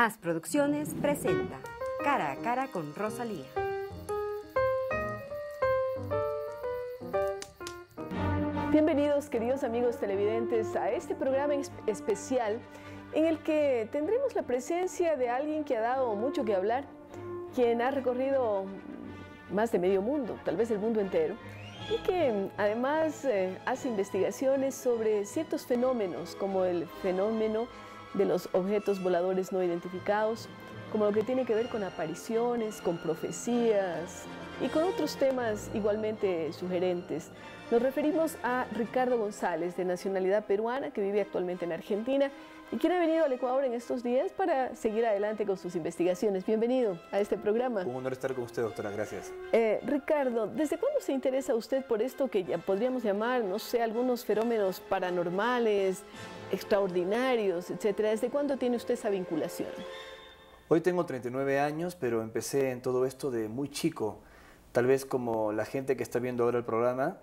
As Producciones presenta Cara a Cara con Rosalía. Bienvenidos, queridos amigos televidentes, a este programa especial en el que tendremos la presencia de alguien que ha dado mucho que hablar, quien ha recorrido más de medio mundo, tal vez el mundo entero, y que además hace investigaciones sobre ciertos fenómenos, como el fenómeno de los objetos voladores no identificados, como lo que tiene que ver con apariciones, con profecías y con otros temas igualmente sugerentes. Nos referimos a Ricardo González, de nacionalidad peruana, que vive actualmente en Argentina y quien ha venido al Ecuador en estos días para seguir adelante con sus investigaciones. Bienvenido a este programa. Un honor estar con usted, doctora. Gracias. Ricardo, ¿desde cuándo se interesa usted por esto que ya podríamos llamar, no sé, algunos fenómenos paranormales, extraordinarios, etcétera? ¿Desde cuándo tiene usted esa vinculación? Hoy tengo 39 años, pero empecé en todo esto de muy chico. Tal vez como la gente que está viendo ahora el programa,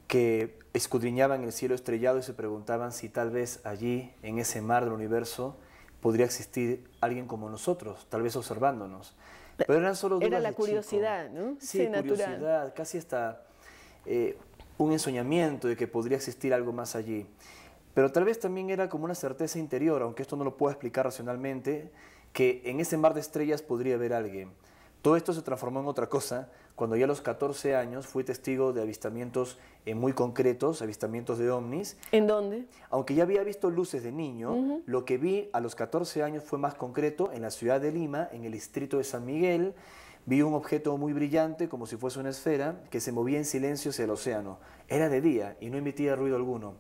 que escudriñaban el cielo estrellado y se preguntaban si tal vez allí, en ese mar del universo, podría existir alguien como nosotros, tal vez observándonos. Pero eran solo dudas. Era la de curiosidad, chico, ¿no? Sí, curiosidad, natural. casi hasta un ensoñamiento de que podría existir algo más allí. Pero tal vez también era como una certeza interior, aunque esto no lo puedo explicar racionalmente, que en ese mar de estrellas podría haber alguien. Todo esto se transformó en otra cosa cuando ya a los 14 años fui testigo de avistamientos muy concretos, avistamientos de ovnis. ¿En dónde? Aunque ya había visto luces de niño, lo que vi a los 14 años fue más concreto en la ciudad de Lima, en el distrito de San Miguel. Vi un objeto muy brillante, como si fuese una esfera, que se movía en silencio hacia el océano. Era de día y no emitía ruido alguno.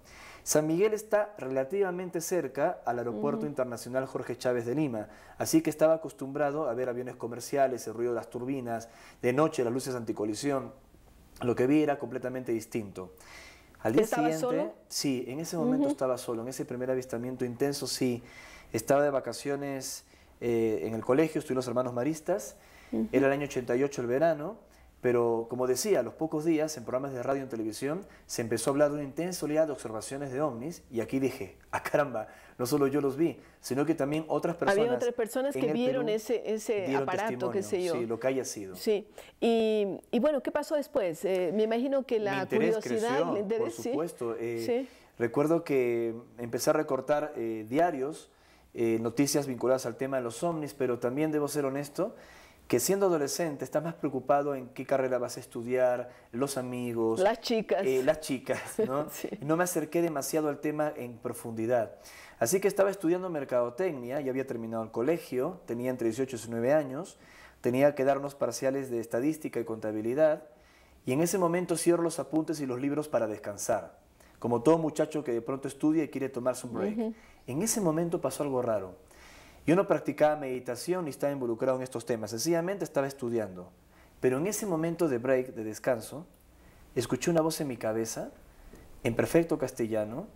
San Miguel está relativamente cerca al Aeropuerto Internacional Jorge Chávez de Lima, así que estaba acostumbrado a ver aviones comerciales, el ruido de las turbinas, de noche las luces anticolisión. Lo que vi era completamente distinto. Al día ¿Estaba siguiente, solo? Sí, en ese momento estaba solo, en ese primer avistamiento intenso, sí. Estaba de vacaciones en el colegio, estuve los hermanos maristas, era el año 88, el verano. Pero, como decía, a los pocos días, en programas de radio y en televisión, se empezó a hablar de una intensa oleada de observaciones de ovnis, y aquí dije, ¡ah, caramba! No solo yo los vi, sino que también otras personas. Había otras personas que vieron ese aparato, qué sé yo. Sí, lo que haya sido. Sí. Y bueno, ¿qué pasó después? Me imagino que la curiosidad, creció, el interés, por supuesto. Sí. Recuerdo que empecé a recortar diarios, noticias vinculadas al tema de los ovnis, pero también debo ser honesto, que siendo adolescente estás más preocupado en qué carrera vas a estudiar, los amigos, las chicas, ¿no? Sí. No me acerqué demasiado al tema en profundidad. Así que estaba estudiando mercadotecnia, ya había terminado el colegio, tenía entre 18 y 19 años, tenía que dar unos parciales de estadística y contabilidad, y en ese momento cierro los apuntes y los libros para descansar, como todo muchacho que de pronto estudia y quiere tomarse un break. En ese momento pasó algo raro. Yo no practicaba meditación ni estaba involucrado en estos temas, sencillamente estaba estudiando. Pero en ese momento de break, de descanso, escuché una voz en mi cabeza, en perfecto castellano,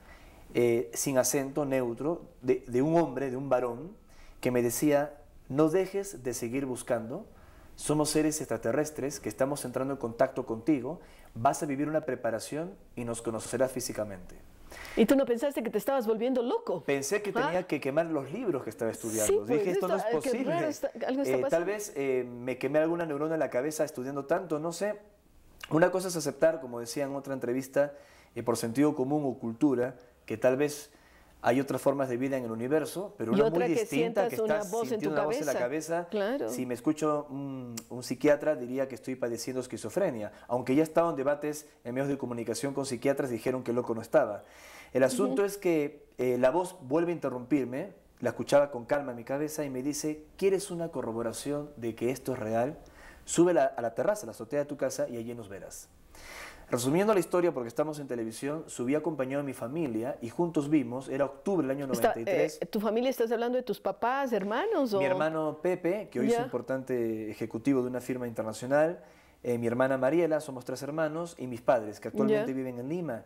sin acento, neutro, de un hombre, de un varón, que me decía, no dejes de seguir buscando, somos seres extraterrestres que estamos entrando en contacto contigo, vas a vivir una preparación y nos conocerás físicamente. ¿Y tú no pensaste que te estabas volviendo loco? Pensé que tenía que quemar los libros que estaba estudiando. Sí, pues, dije, esto no es posible. Algo está pasando. Tal vez me quemé alguna neurona en la cabeza estudiando tanto, no sé. Una cosa es aceptar, como decía en otra entrevista, por sentido común o cultura, que tal vez hay otras formas de vida en el universo, pero una muy distinta, que estás sintiendo una voz en la cabeza. Claro. Si me escucho un psiquiatra, diría que estoy padeciendo esquizofrenia, aunque ya he estado en debates en medios de comunicación con psiquiatras, dijeron que loco no estaba. El asunto es que la voz vuelve a interrumpirme, la escuchaba con calma en mi cabeza y me dice, ¿quieres una corroboración de que esto es real? Sube a la terraza, a la azotea de tu casa y allí nos verás. Resumiendo la historia, porque estamos en televisión, subí acompañado de mi familia y juntos vimos, era octubre del año 93. ¿Tu familia estás hablando de tus papás, hermanos? Mi hermano Pepe, que hoy es importante ejecutivo de una firma internacional, mi hermana Mariela, somos 3 hermanos, y mis padres, que actualmente viven en Lima.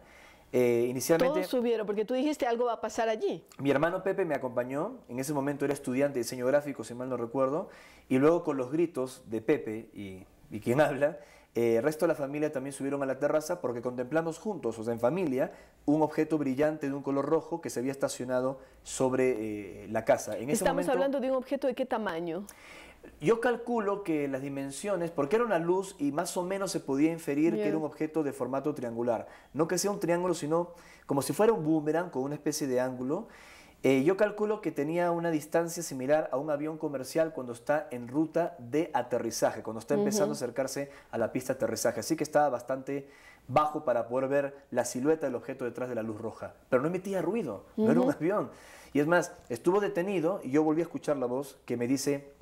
Inicialmente, todos subieron, porque tú dijiste algo va a pasar allí. Mi hermano Pepe me acompañó, en ese momento era estudiante de diseño gráfico, si mal no recuerdo, y luego con los gritos de Pepe y quien habla, El resto de la familia también subieron a la terraza porque contemplamos juntos, o sea, en familia, un objeto brillante de un color rojo que se había estacionado sobre la casa. En ese Estamos momento, hablando de un objeto de qué tamaño. yo calculo que las dimensiones, porque era una luz y más o menos se podía inferir Bien. que era un objeto de formato triangular. No que sea un triángulo, sino como si fuera un boomerang con una especie de ángulo. Yo calculo que tenía una distancia similar a un avión comercial cuando está en ruta de aterrizaje, cuando está empezando a acercarse a la pista de aterrizaje. Así que estaba bastante bajo para poder ver la silueta del objeto detrás de la luz roja. Pero no emitía ruido, no era un avión. Y es más, estuvo detenido y yo volví a escuchar la voz que me dice: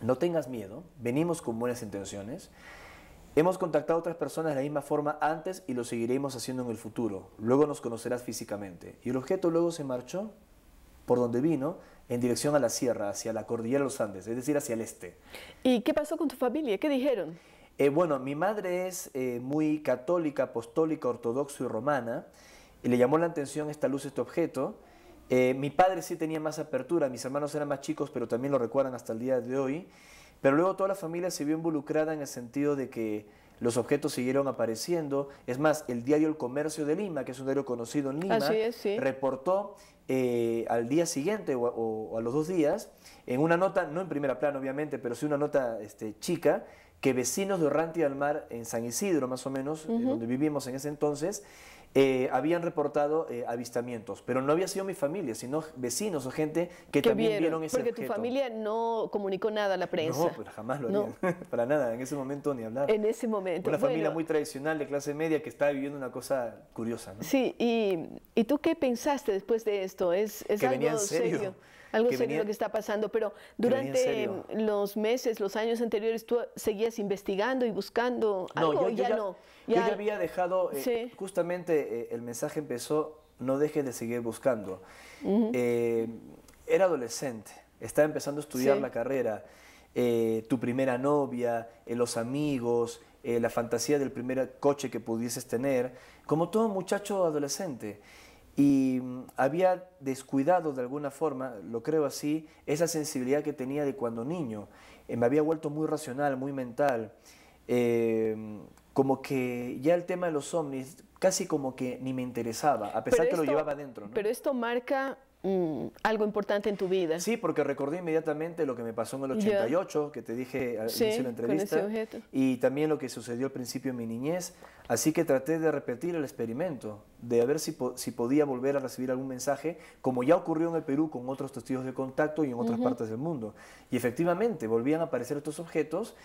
no tengas miedo, venimos con buenas intenciones. Hemos contactado a otras personas de la misma forma antes y lo seguiremos haciendo en el futuro. Luego nos conocerás físicamente. Y el objeto luego se marchó por donde vino, en dirección a la sierra, hacia la cordillera de los Andes, es decir, hacia el este. ¿Y qué pasó con tu familia? ¿Qué dijeron? Bueno, mi madre es muy católica, apostólica, ortodoxa y romana, y le llamó la atención esta luz, este objeto. Mi padre sí tenía más apertura, mis hermanos eran más chicos, pero también lo recuerdan hasta el día de hoy. Pero luego toda la familia se vio involucrada en el sentido de que los objetos siguieron apareciendo. Es más, el diario El Comercio de Lima, que es un diario conocido en Lima, Así es, sí. reportó al día siguiente o a los 2 días, en una nota, no en primera plana obviamente, pero sí una nota chica, que vecinos de Orrantia del Mar, en San Isidro más o menos, donde vivimos en ese entonces, habían reportado avistamientos, pero no había sido mi familia, sino vecinos o gente que también vieron ese porque objeto. tu familia no comunicó nada a la prensa. No, pues jamás lo harían, para nada, en ese momento ni hablar. En ese momento. Una familia muy tradicional de clase media que estaba viviendo una cosa curiosa, ¿no? Sí, ¿y tú qué pensaste después de esto? ¿Es Que venía algo en serio. serio? Algo Que serio venía- lo que está pasando, pero que venía en durante serio. los meses, los años anteriores, ¿tú seguías investigando y buscando algo? No, ¿O ya no? yo ya había dejado, Sí. justamente el mensaje empezó: no dejes de seguir buscando. Era adolescente, estaba empezando a estudiar Sí. la carrera, tu primera novia, los amigos, la fantasía del primer coche que pudieses tener, como todo muchacho adolescente. Y había descuidado de alguna forma, lo creo así, esa sensibilidad que tenía de cuando niño. Me había vuelto muy racional, muy mental. Como que ya el tema de los ovnis casi como que ni me interesaba, a pesar que lo llevaba dentro, ¿no? Pero esto marca algo importante en tu vida. Sí, porque recordé inmediatamente lo que me pasó en el Ya. 88, que te dije al Sí, inicio de la con ese entrevista, objeto. y también lo que sucedió al principio en mi niñez. Así que traté de repetir el experimento, de ver si podía volver a recibir algún mensaje, como ya ocurrió en el Perú con otros testigos de contacto y en otras partes del mundo. Y efectivamente, volvían a aparecer estos objetos.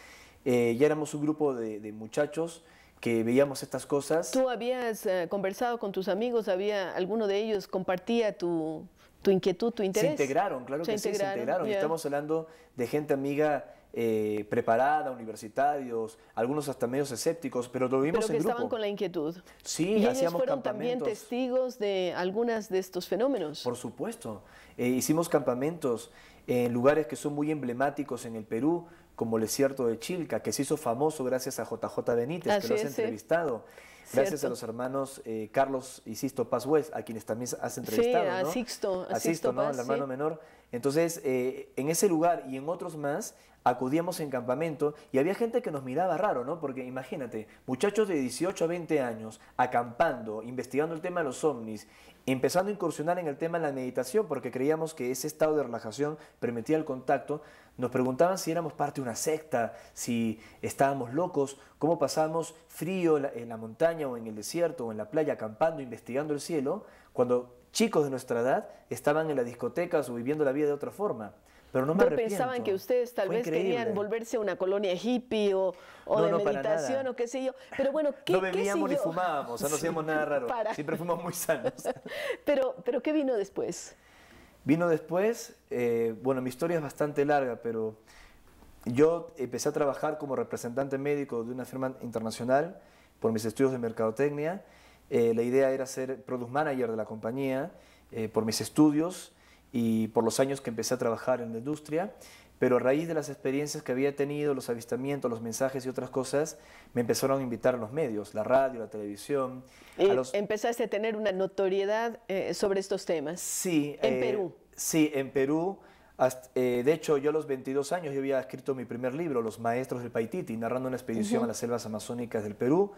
Ya éramos un grupo de muchachos que veíamos estas cosas. ¿Tú habías conversado con tus amigos? ¿Alguno de ellos compartía tu inquietud, tu interés? Se integraron, claro que sí, se integraron. Y ya. estamos hablando de gente amiga preparada, universitarios, algunos hasta medios escépticos, pero lo vimos Pero que en grupo. estaban con la inquietud. Sí, ¿Y ellos hacíamos fueron también campamentos. testigos de algunas de estos fenómenos? Por supuesto. Hicimos campamentos en lugares que son muy emblemáticos en el Perú, como el desierto de Chilca, que se hizo famoso gracias a JJ Benítez, Así que lo has es, sí. entrevistado. Gracias Cierto. a los hermanos Carlos y Sisto Paz West, a quienes también has entrevistado, Sí, a ¿no? Sixto A Sixto, ¿no? Paz, El hermano sí. menor. Entonces, en ese lugar y en otros más, acudíamos en campamento y había gente que nos miraba raro, ¿no? Porque imagínate, muchachos de 18 a 20 años acampando, investigando el tema de los ovnis, empezando a incursionar en el tema de la meditación porque creíamos que ese estado de relajación permitía el contacto. Nos preguntaban si éramos parte de una secta, si estábamos locos, cómo pasábamos frío en la montaña o en el desierto o en la playa acampando, investigando el cielo, cuando chicos de nuestra edad estaban en las discotecas o viviendo la vida de otra forma. Pero no me ¿Pero arrepiento. pensaban que ustedes tal Fue vez increíble. querían volverse una colonia hippie o No, de no, para meditación nada. o qué sé yo? Pero bueno, ¿qué No qué bebíamos ni siguió? fumábamos, o sea, no hacíamos nada raro. Para. Siempre fuimos muy sanos. Pero ¿qué vino después? Vino después, bueno, mi historia es bastante larga, pero yo empecé a trabajar como representante médico de una firma internacional por mis estudios de mercadotecnia. La idea era ser product manager de la compañía por mis estudios y por los años que empecé a trabajar en la industria. Pero a raíz de las experiencias que había tenido, los avistamientos, los mensajes y otras cosas, me empezaron a invitar a los medios, la radio, la televisión. Empezaste a tener una notoriedad sobre estos temas. Sí. En Perú. Sí, en Perú, De hecho, yo a los 22 años yo había escrito mi primer libro, Los Maestros del Paititi, narrando una expedición a las selvas amazónicas del Perú,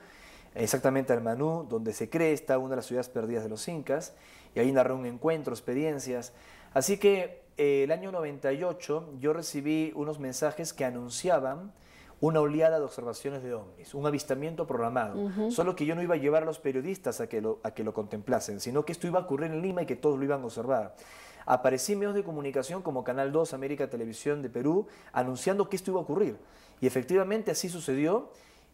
exactamente al Manú, donde se cree está una de las ciudades perdidas de los incas, y ahí narré un encuentro, experiencias. Así que el año 98 yo recibí unos mensajes que anunciaban una oleada de observaciones de ovnis, un avistamiento programado. Solo que yo no iba a llevar a los periodistas a que lo contemplasen, sino que esto iba a ocurrir en Lima y que todos lo iban a observar. Aparecí en medios de comunicación como Canal 2, América Televisión de Perú, anunciando que esto iba a ocurrir. Y efectivamente así sucedió.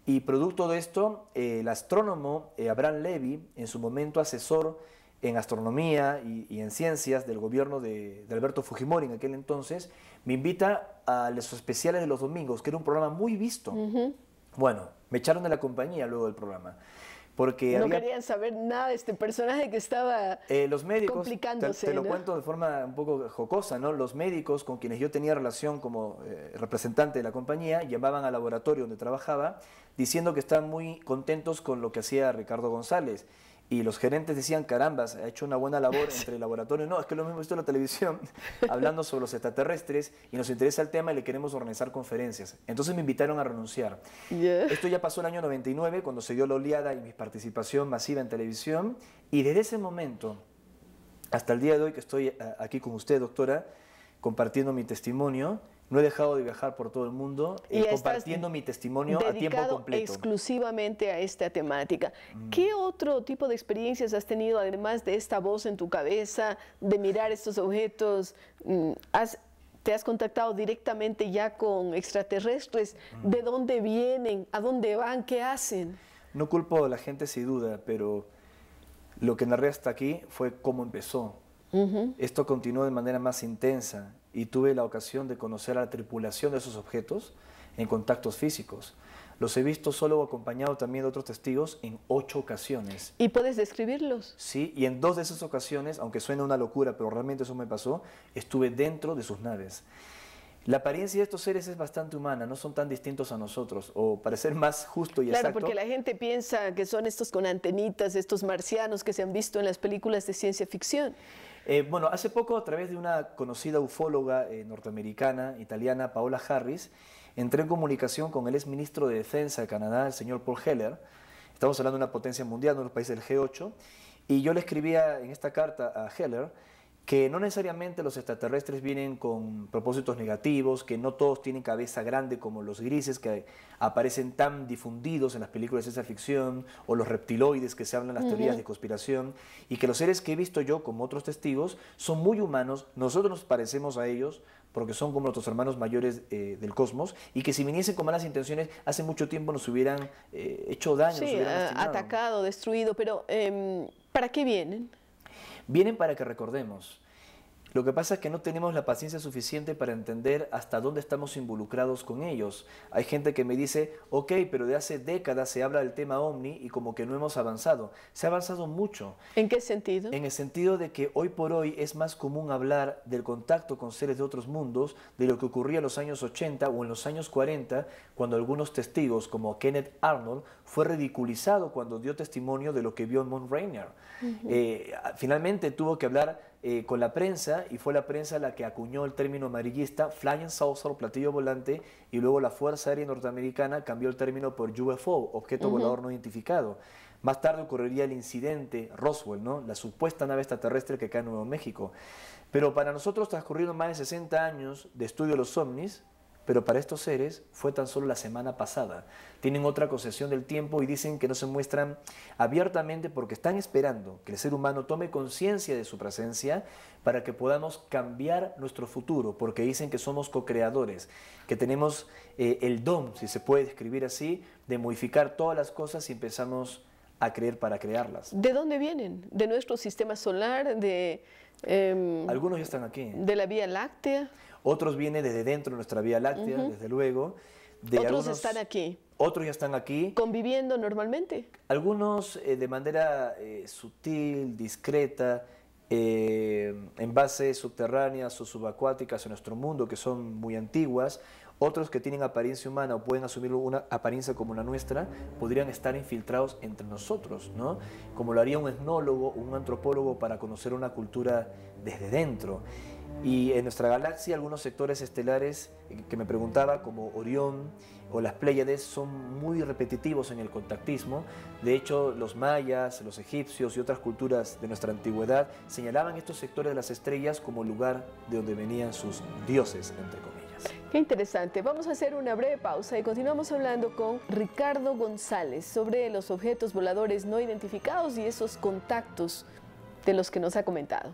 Y producto de esto, el astrónomo Abraham Levy, en su momento asesor en astronomía y en ciencias del gobierno de Alberto Fujimori en aquel entonces, me invita a los especiales de los domingos, que era un programa muy visto. Bueno, me echaron de la compañía luego del programa. Porque no querían saber nada de este personaje que estaba los médicos, complicándose. Te lo cuento de forma un poco jocosa, ¿no? Los médicos con quienes yo tenía relación como representante de la compañía llamaban al laboratorio donde trabajaba diciendo que estaban muy contentos con lo que hacía Ricardo González. Y los gerentes decían, carambas, ha hecho una buena labor entre el laboratorio. No, es que lo hemos visto en la televisión, hablando sobre los extraterrestres, y nos interesa el tema y le queremos organizar conferencias. Entonces me invitaron a renunciar. Esto ya pasó el año 99, cuando se dio la oleada y mi participación masiva en televisión. Y desde ese momento, hasta el día de hoy que estoy aquí con usted, doctora, compartiendo mi testimonio, no he dejado de viajar por todo el mundo compartiendo mi testimonio a tiempo completo. Exclusivamente a esta temática. ¿Qué otro tipo de experiencias has tenido, además de esta voz en tu cabeza, de mirar estos objetos? ¿Te has contactado directamente ya con extraterrestres? ¿De dónde vienen? ¿A dónde van? ¿Qué hacen? No culpo a la gente sin duda, pero lo que narré hasta aquí fue cómo empezó. Esto continuó de manera más intensa y tuve la ocasión de conocer a la tripulación de esos objetos en contactos físicos. Los he visto solo o acompañado también de otros testigos en 8 ocasiones. ¿Y puedes describirlos? Sí, y en 2 de esas ocasiones, aunque suena una locura, pero realmente eso me pasó, estuve dentro de sus naves. La apariencia de estos seres es bastante humana, no son tan distintos a nosotros, o para ser más justo y exacto. Claro, porque la gente piensa que son estos con antenitas, estos marcianos que se han visto en las películas de ciencia ficción. Bueno, hace poco, a través de una conocida ufóloga norteamericana, italiana, Paola Harris, entré en comunicación con el exministro de Defensa de Canadá, el señor Paul Heller. Estamos hablando de una potencia mundial, de los países del G8, y yo le escribía en esta carta a Heller que no necesariamente los extraterrestres vienen con propósitos negativos, que no todos tienen cabeza grande como los grises que aparecen tan difundidos en las películas de ciencia ficción, o los reptiloides que se hablan en las teorías de conspiración, y que los seres que he visto yo, como otros testigos, son muy humanos, nosotros nos parecemos a ellos, porque son como nuestros hermanos mayores del cosmos, y que si viniesen con malas intenciones, hace mucho tiempo nos hubieran hecho daño, nos hubieran lastimado. Atacado, destruido, pero ¿para qué vienen? Vienen para que recordemos. Lo que pasa es que no tenemos la paciencia suficiente para entender hasta dónde estamos involucrados con ellos. Hay gente que me dice, ok, pero de hace décadas se habla del tema OVNI y como que no hemos avanzado. Se ha avanzado mucho. ¿En qué sentido? En el sentido de que hoy por hoy es más común hablar del contacto con seres de otros mundos, de lo que ocurría en los años 80 o en los años 40, cuando algunos testigos, como Kenneth Arnold, fue ridiculizado cuando dio testimonio de lo que vio en Mount Rainier. Finalmente tuvo que hablar con la prensa, y fue la prensa la que acuñó el término amarillista Flying Saucer, platillo volante, y luego la Fuerza Aérea Norteamericana cambió el término por UFO, objeto volador no identificado. Más tarde ocurriría el incidente Roswell, ¿no? La supuesta nave extraterrestre que cae en Nuevo México. Pero para nosotros transcurrieron más de 60 años de estudio de los ovnis, pero para estos seres fue tan solo la semana pasada. Tienen otra concepción del tiempo y dicen que no se muestran abiertamente porque están esperando que el ser humano tome conciencia de su presencia para que podamos cambiar nuestro futuro, porque dicen que somos co-creadores, que tenemos el don, si se puede describir así, de modificar todas las cosas y empezamos a creer para crearlas. ¿De dónde vienen? ¿De nuestro sistema solar? Algunos ya están aquí. ¿De la Vía Láctea? Otros vienen desde dentro de nuestra Vía Láctea, desde luego. Otros están aquí. Otros ya están aquí. ¿Conviviendo normalmente? Algunos de manera sutil, discreta, en bases subterráneas o subacuáticas en nuestro mundo, que son muy antiguas. Otros que tienen apariencia humana o pueden asumir una apariencia como la nuestra, podrían estar infiltrados entre nosotros, ¿no? Como lo haría un etnólogo o un antropólogo para conocer una cultura desde dentro. Y en nuestra galaxia algunos sectores estelares que me preguntaba, como Orión o las Pléyades, son muy repetitivos en el contactismo. De hecho, los mayas, los egipcios y otras culturas de nuestra antigüedad señalaban estos sectores de las estrellas como lugar de donde venían sus dioses, entre comillas. Qué interesante. Vamos a hacer una breve pausa y continuamos hablando con Ricardo González sobre los objetos voladores no identificados y esos contactos de los que nos ha comentado.